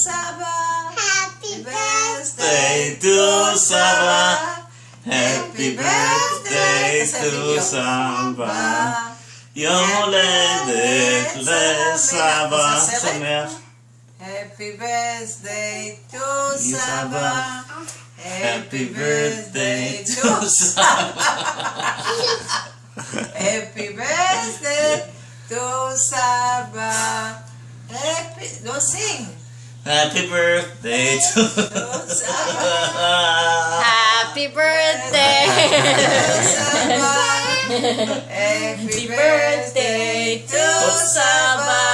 Saba. Happy birthday to Saba. Happy birthday to Saba. יום הולדת לסבא. שמח. Happy birthday to Saba. Happy birthday to Saba. Happy birthday to Saba. No, sing. Happy birthday to Saba. Happy birthday. Happy birthday to Saba.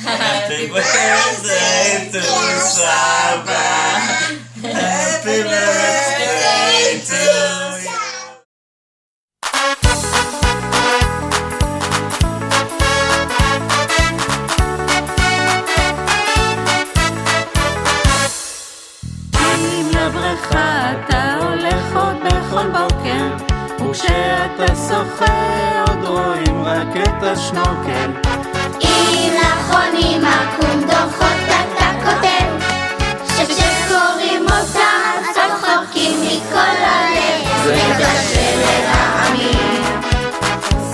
Happy birthday to Saba. Happy birthday to you. אם לבריכה אתה הולך עוד בכל בוקר, וכשאתה שוחה עוד רואים רק את השנוקל. אם לאחרונים עקום דוחות אתה כותב, שכשקוראים אותם צוחקים מכל הלב. זה קשה להאמין,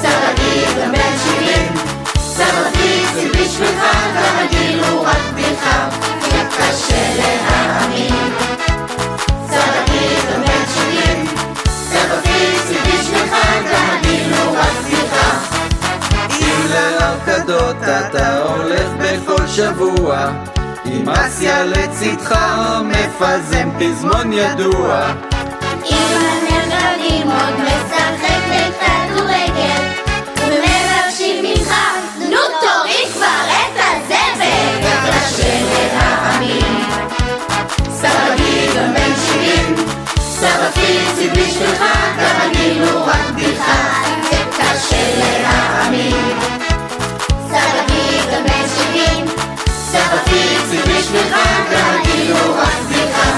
סבתי גם בן 70, סבתי זה בשבילך, גם הגיל הוא רק בדיחה. זה קשה להאמין, סבתי גם בן 70, סבתי זה בשבילך, גם הגיל הוא רק בדיחה. אם להרקדות אתה הולך בכל שבוע, עם אסיה לצדך מפזם פזמון ידוע. אם הנכדים עוד משחק בכדורגל ומבקשים ממך, נו תוריד כבר את הזבל. קשה להאמין, סבתי גם בן 70, סבתי זה בשבילך, גם הגיל הוא רק בדיחה. זה קשה להאמין, סבתי גם בן 70, סבתי זה בשבילך, גם הגיל הוא רק בדיחה.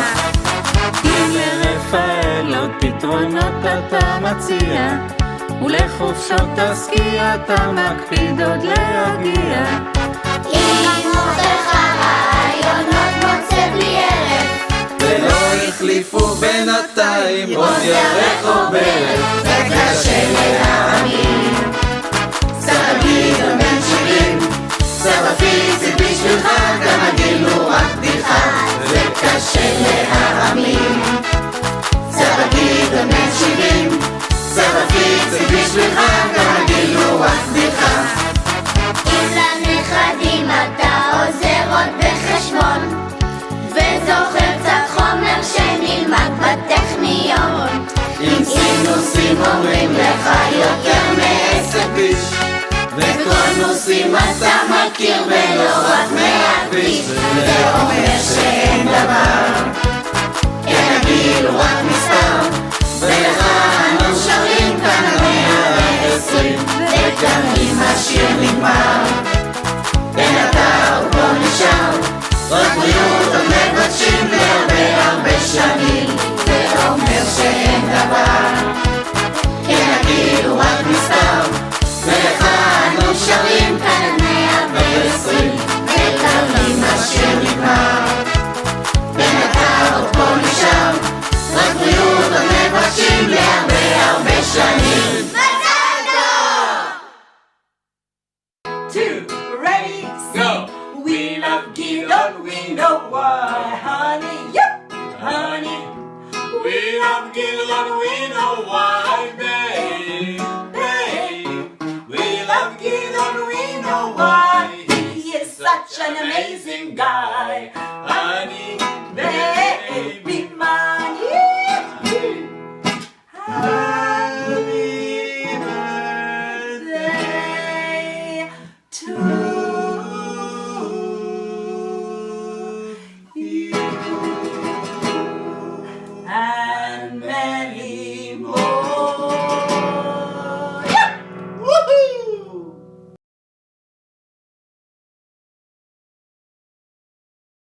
אם לרפאל עוד פתרונות אתה מציע, ולחופשות הסקי אתה מקפיד עוד להגיע. אם מוכרח רעיונות מוצא בלי ערב, ולא החליפו בינתיים עוד ירק או ברך. זה קשה להאמין, סבתי גם בן 70, סבתי זה בשבילך, גם הגיל הוא רק בדיחה. זה קשה להאמין, סבתי גם בן 70, סבתי זה בשבילך, גם הגיל הוא רק בדיחה. אם לנכדים אתה עוזר עוד בחשבון, וזוכר קצת חומר שנלמד בטכניון, אם סינוסים אומרים לך יותר מ10 ביש, וקונוסים אתה מכיר ולא רק מהכביש, זה אומר שאין דבר, כן הגיל הוא רק מספר, ולך אנו שרים כאן 120, וגם אם השיר נגמר, בינתיים הוא פה נשאר, רק בריאות עוד מבקשים להרבה הרבה שנים, זה אומר שאין דבר, כן הגיל הוא רק מספר, ולך אנו שרים כאן 120, וגם אם השיר נגמר, בינתיים עוד פה נשאר, רק בריאות עוד מבקשים להרבה הרבה שנים. מזל טוב! 2, ready, go! We love Gidon, we know why, honey, yep, honey. We love Gidon, we know why, babe, babe. We love Gidon, we know why. He is such an amazing guy.